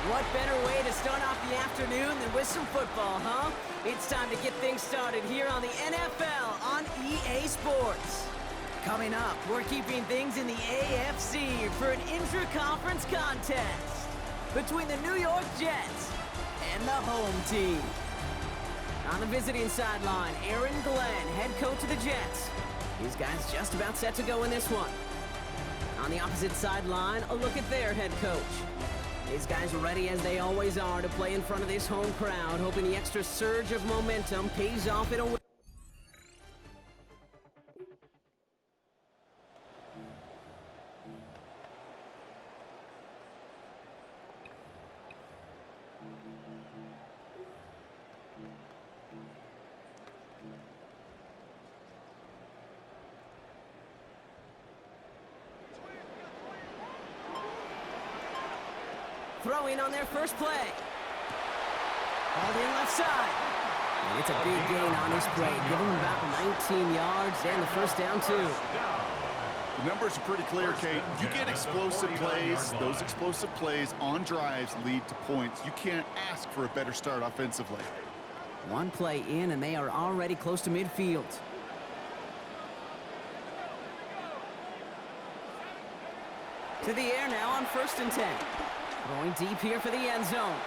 What better way to start off the afternoon than with some football, huh? It's time to get things started here on the NFL on EA Sports. Coming up, we're keeping things in the AFC for an intra-conference contest between the New York Jets and the home team. On the visiting sideline, Aaron Glenn, head coach of the Jets. These guys just about set to go in this one. On the opposite sideline, a look at their head coach. These guys are ready as they always are to play in front of this home crowd, hoping the extra surge of momentum pays off in a win. Throwing on their first play. Ball in left side. And it's a big gain on this play. Give them about 19 yards and the first down, too. The numbers are pretty clear, Kate. You get explosive plays. Those explosive plays on drives lead to points. You can't ask for a better start offensively. One play in, and they are already close to midfield. To the air now on 1st and 10. Going deep here for the end zone.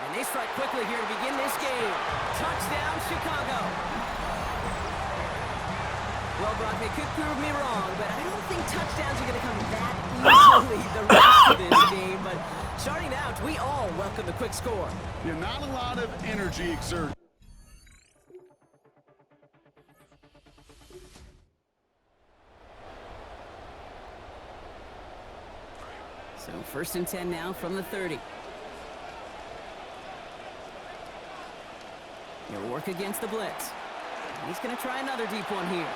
And they strike quickly here to begin this game. Touchdown, Chicago. Well, Brock, they could prove me wrong, but I don't think touchdowns are going to come that easily the rest of this game. But starting out, we all welcome the quick score. Yeah, not a lot of energy exerted. So 1st and 10 now from the 30. He'll work against the blitz. And he's going to try another deep one here.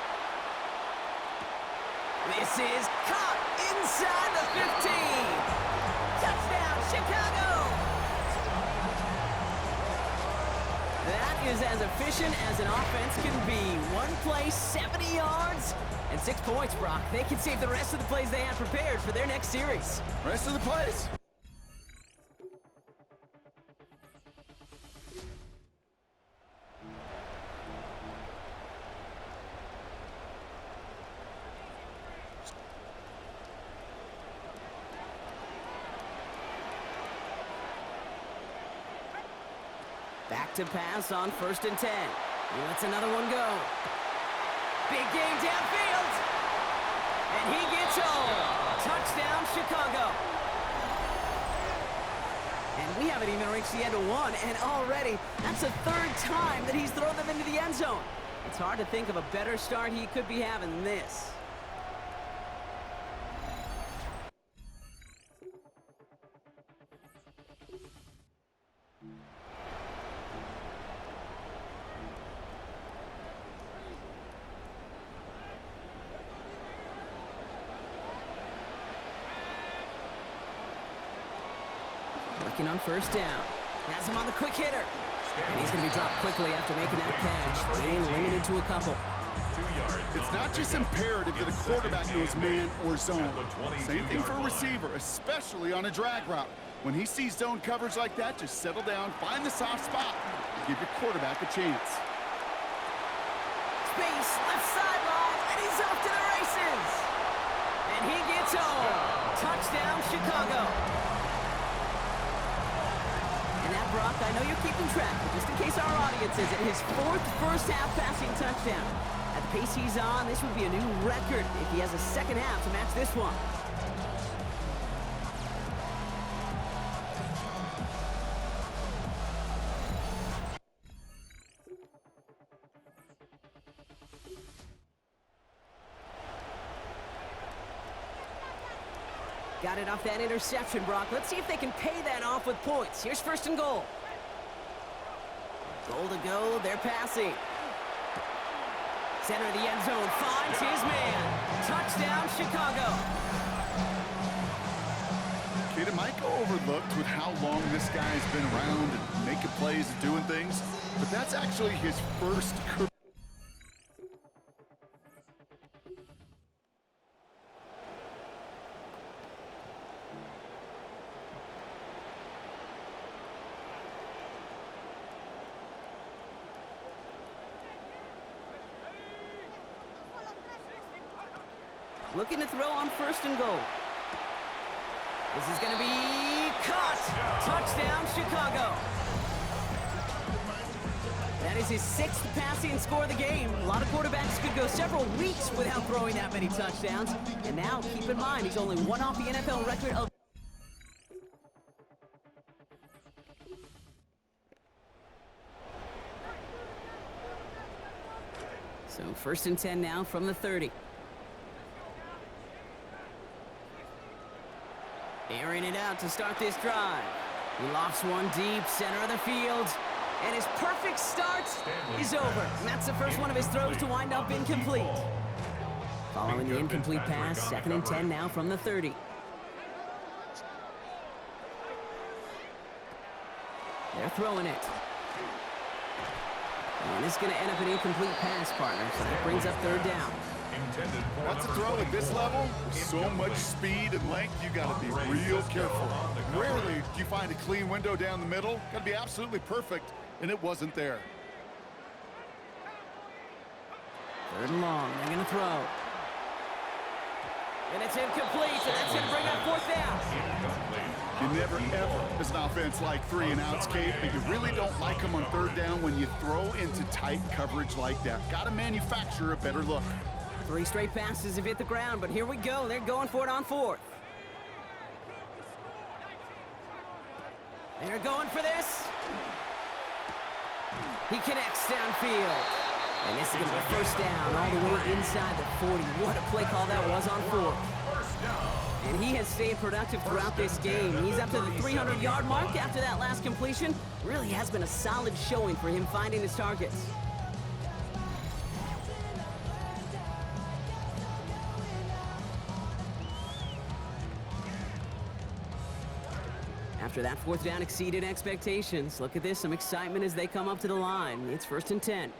This is caught inside the 15. Touchdown, Chicago! That is as efficient as an offense can be. One play, 70 yards. And 6 points, Brock. They can save the rest of the plays they have prepared for their next series. Rest of the plays? Back to pass on 1st and 10. He lets another one go. Big game downfield. And he gets home. Touchdown, Chicago. And we haven't even reached the end of one, and already that's the 3rd time that he's thrown them into the end zone. It's hard to think of a better start he could be having than this. Working on 1st down. Has him on the quick hitter. And he's going to be dropped quickly after making that catch. Being limited to a couple. It's not just imperative that a quarterback knows man or zone. Same thing for a receiver, especially on a drag route. When he sees zone coverage like that, just settle down, find the soft spot, and give your quarterback a chance. Space, left sideline, and he's off to the races. And he gets home. Touchdown, Chicago. And that, Brock, I know you're keeping track, but just in case our audience isn't, his 4th first-half passing touchdown. At the pace he's on, this would be a new record if he has a second half to match this one. Got it off that interception, Brock. Let's see if they can pay that off with points. Here's 1st and goal. Goal to go. They're passing. Center of the end zone finds his man. Touchdown, Chicago. Kid, it might go overlooked with how long this guy's been around and making plays and doing things, but that's actually his first career. looking to throw on 1st and goal. This is going to be caught. Touchdown, Chicago. That is his 6th passing score of the game. A lot of quarterbacks could go several weeks without throwing that many touchdowns. And now, keep in mind, he's only one off the NFL record of... So 1st and 10 now from the 30. Airing it out to start this drive. He lofts one deep, center of the field. And his perfect start is over. And that's the first one of his throws to wind up incomplete. Following the incomplete pass, 2nd and 10 now from the 30. They're throwing it. And it's going to end up an incomplete pass, partner. So that brings up 3rd down. That's a throw at this level. With so much speed and length, you got to be real careful. Rarely do you find a clean window down the middle. Got to be absolutely perfect, and it wasn't there. 3rd and long. They're going to throw. And it's incomplete, so that's going to bring up 4th down. You never, ever, as an offense, like 3 and outs, Kate, but you really don't like them on 3rd down when you throw into tight coverage like that. Got to manufacture a better look. 3 straight passes have hit the ground, but here we go. They're going for it on 4th. They're going for this. He connects downfield. And this is going to be 1st down all the way inside the 40. What a play call that was on 4th. And he has stayed productive throughout this game. He's up to the 300-yard mark after that last completion. Really has been a solid showing for him finding his targets. After that 4th down exceeded expectations. Look at this, some excitement as they come up to the line. It's 1st and 10.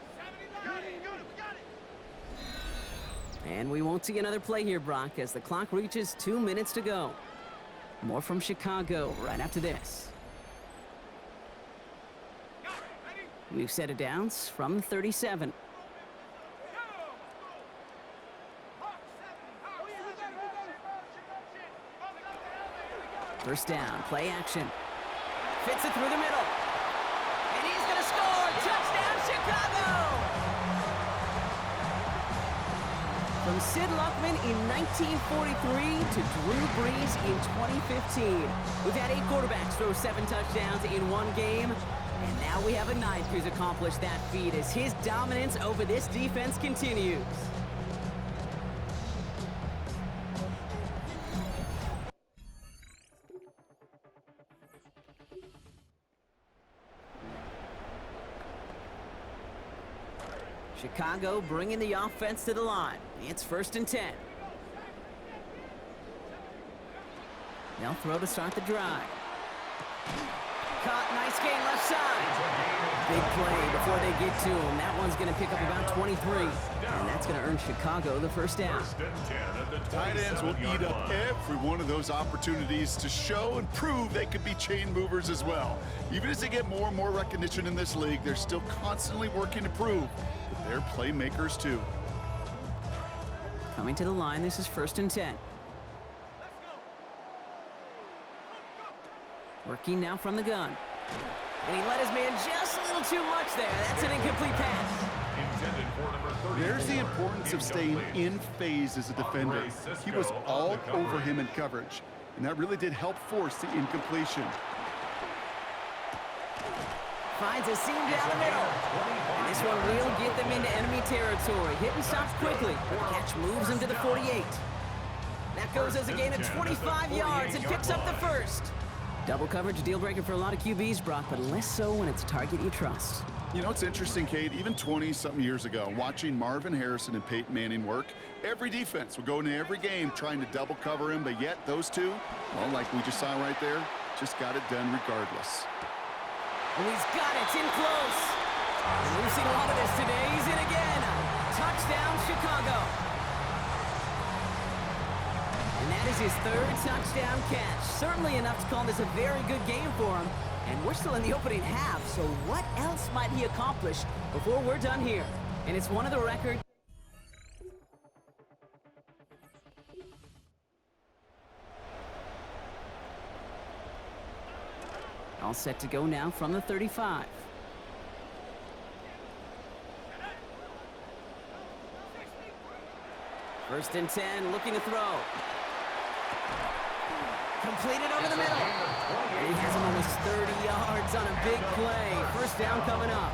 And we won't see another play here, Brock, as the clock reaches 2 minutes to go. More from Chicago right after this. We've set it downs from 37. First down, play action. Fits it through the middle. And he's going to score. Touchdown, Chicago! From Sid Luckman in 1943 to Drew Brees in 2015. We've had 8 quarterbacks throw 7 touchdowns in one game. And now we have a 9th who's accomplished that feat as his dominance over this defense continues. Chicago bringing the offense to the line. It's 1st and 10. They'll throw to start the drive. Caught, nice gain left side. Big play before they get to him. That one's going to pick up about 23. And that's going to earn Chicago the 1st down. Tight ends will eat up every one of those opportunities to show and prove they could be chain movers as well. Even as they get more and more recognition in this league, they're still constantly working to prove that they're playmakers too. Coming to the line, this is 1st and 10. Working now from the gun. And he let his man just a little too much there. That's an incomplete pass. There's the importance of staying in phase as a defender. He was all over him in coverage, and that really did help force the incompletion. Finds a seam down the middle. And this one will get them into enemy territory. Hit and stops quickly. The catch moves him to the 48. That goes as a gain of 25 yards and picks up the 1st. Double coverage, deal breaker for a lot of QBs, Brock, but less so when it's a target you trust. You know, it's interesting, Kate, even 20-something years ago, watching Marvin Harrison and Peyton Manning work, every defense would go into every game trying to double cover him, but yet those two, well, like we just saw right there, just got it done regardless. And he's got it, it's in close. And we've seen a lot of this today. He's in again. Touchdown, Chicago. And that is his 3rd touchdown catch. Certainly enough to call this a very good game for him. And we're still in the opening half, so what else might he accomplish before we're done here? And it's one of the records. All set to go now from the 35. First and 10, looking to throw. Completed over the middle. And he has him almost 30 yards on a big play. First down coming up.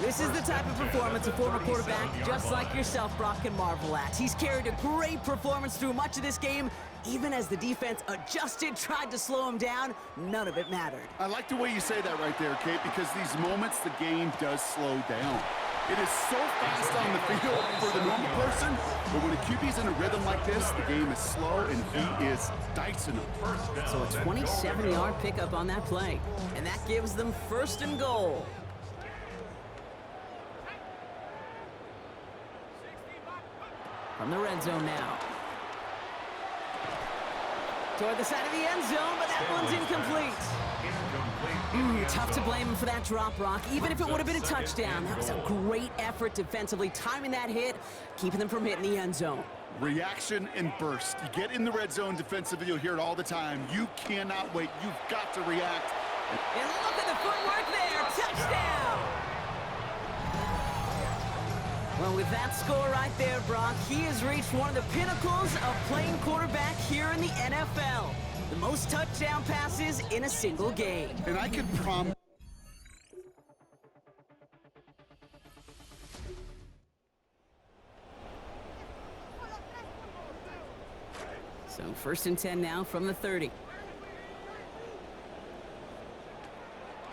This is the type of performance a former quarterback just like yourself, Brock, can marvel at. He's carried a great performance through much of this game. Even as the defense adjusted, tried to slow him down, none of it mattered. I like the way you say that right there, Kate, because these moments the game does slow down. It is so fast on the field for the normal person, but when a QB's in a rhythm like this, the game is slow and he is dicing them. So a 27-yard pickup on that play, and that gives them first and goal. From the red zone now. Toward the side of the end zone, but that one's incomplete. Tough to blame him for that drop, Brock. Even if it would have been a touchdown, that was a great effort defensively, timing that hit, keeping them from hitting the end zone. Reaction and burst. You get in the red zone defensively, you'll hear it all the time. You cannot wait. You've got to react. And look at the footwork there. Touchdown! Well, with that score right there, Brock, he has reached one of the pinnacles of playing quarterback here in the NFL. The most touchdown passes in a single game. And I can promise. So first and 10 now from the 30.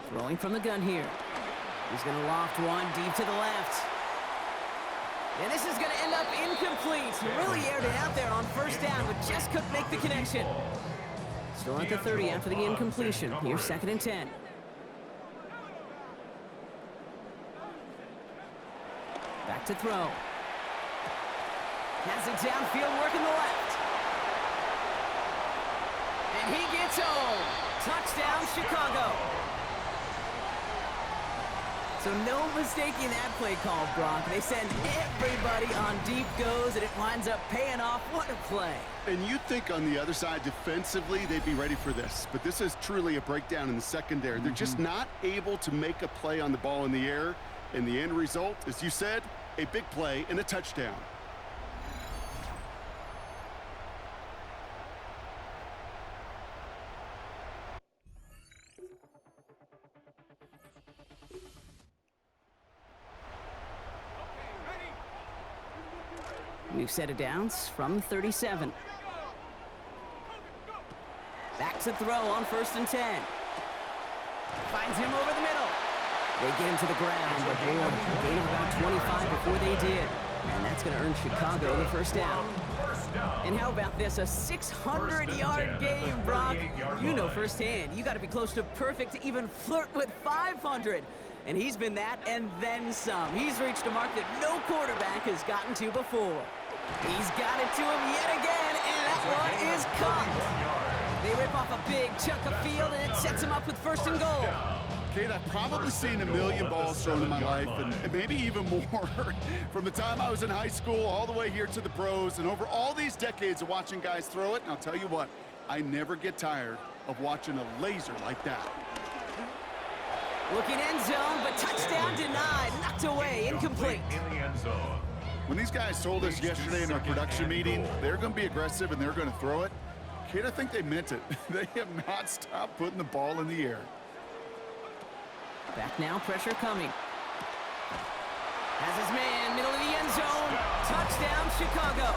Throwing from the gun here. He's going to loft one deep to the left. And this is going to end up incomplete. He really aired it out there on first down, but just couldn't make the connection. Still at the 30 after the incompletion. Here's second and 10. Back to throw. Has it downfield, working the left. And he gets home. Touchdown, Chicago. So no mistaking that play call, Brock. They send everybody on deep goes, and it winds up paying off. What a play. And you'd think on the other side, defensively, they'd be ready for this. But this is truly a breakdown in the secondary. They're just not able to make a play on the ball in the air. And the end result, as you said, a big play and a touchdown. We've set it down from 37. Back to throw on first and 10. Finds him over the middle. They get him to the ground, but boy, gain of about 25 before they did. And that's going to earn Chicago the first down. And how about this? A 600-yard game, Brock. You know firsthand, you got to be close to perfect to even flirt with 500. And he's been that and then some. He's reached a mark that no quarterback has gotten to before. He's got it to him yet again, and that one is caught. They rip off a big chunk of field, and it sets him up with first and goal. Kate, I've probably seen a million balls thrown in my life, and maybe even more. From the time I was in high school all the way here to the pros, and over all these decades of watching guys throw it, and I'll tell you what, I never get tired of watching a laser like that. Looking end zone, but touchdown denied, knocked away, incomplete. In the end zone. When these guys told us yesterday in our production meeting, they're going to be aggressive and they're going to throw it, Kate, I think they meant it. They have not stopped putting the ball in the air. Back now, pressure coming. Has his man, middle of the end zone. Touchdown, Chicago.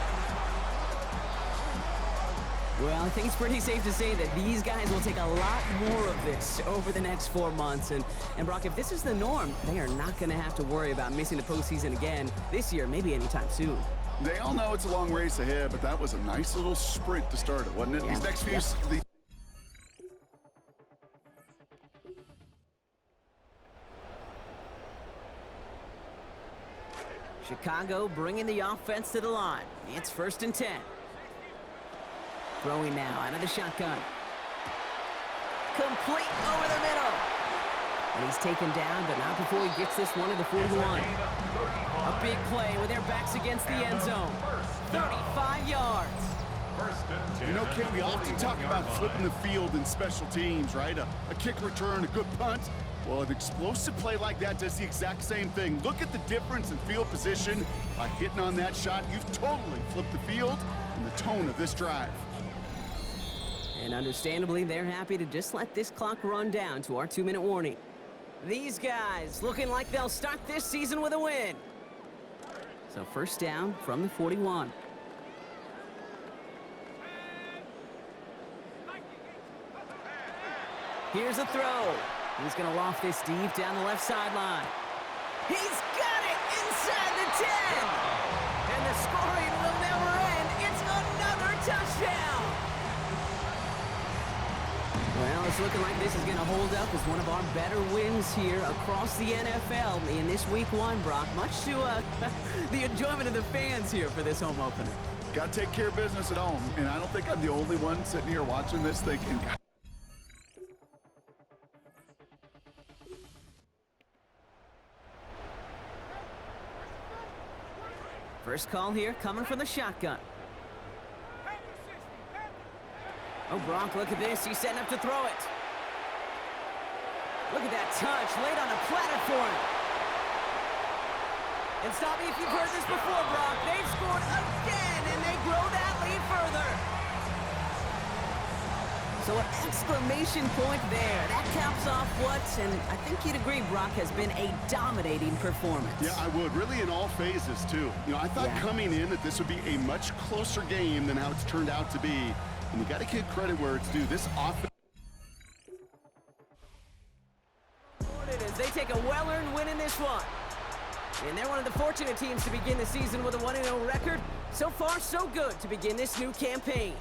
Well, I think it's pretty safe to say that these guys will take a lot more of this over the next 4 months. And Brock, if this is the norm, they are not going to have to worry about missing the postseason again this year, maybe anytime soon. They all know it's a long race ahead, but that was a nice little sprint to start it, wasn't it? Yeah. These next few... Chicago bringing the offense to the line. It's first and 10. Throwing now out of the shotgun. Complete over the middle. And he's taken down, but not before he gets this one to the 41. A big play with their backs against the end zone. 35 yards. You know, Ken, we often talk about flipping the field in special teams, right? A kick return, a good punt. Well, an explosive play like that does the exact same thing. Look at the difference in field position. By hitting on that shot, you've totally flipped the field and the tone of this drive. And understandably, they're happy to just let this clock run down to our 2-minute warning. These guys looking like they'll start this season with a win. So first down from the 41. Here's a throw. He's going to loft this deep down the left sideline. He's got it inside the 10. And the scoring will never end. It's another touchdown. Well, it's looking like this is going to hold up as one of our better wins here across the NFL in this Week 1, Brock. Much to the enjoyment of the fans here for this home opener. Got to take care of business at home. And I don't think I'm the only one sitting here watching this thinking, first call here coming from the shotgun. Oh, Brock, look at this. He's setting up to throw it. Look at that touch laid on a platter for him. And stop me if you've heard this before, Brock. They've scored again, and they grow that lead further. So an exclamation point there. That caps off what, and I think you'd agree, Brock, has been a dominating performance. Yeah, I would. Really in all phases, too. You know, I thought coming in that this would be a much closer game than how it's turned out to be. And you got to give credit where it's due. This offense. As they take a well-earned win in this one. And they're one of the fortunate teams to begin the season with a 1-0 record. So far, so good to begin this new campaign.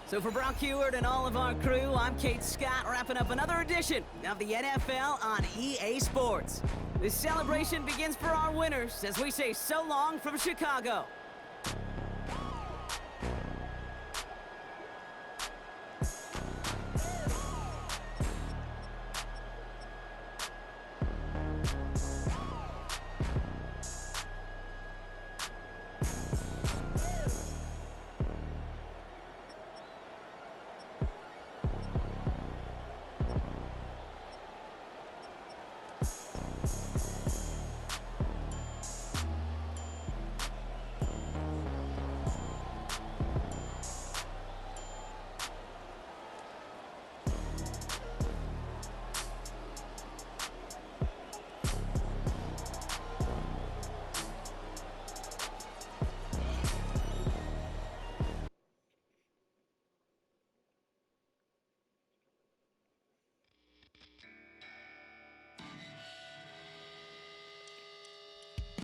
So for Brock Heward and all of our crew, I'm Kate Scott, wrapping up another edition of the NFL on EA Sports. This celebration begins for our winners as we say so long from Chicago.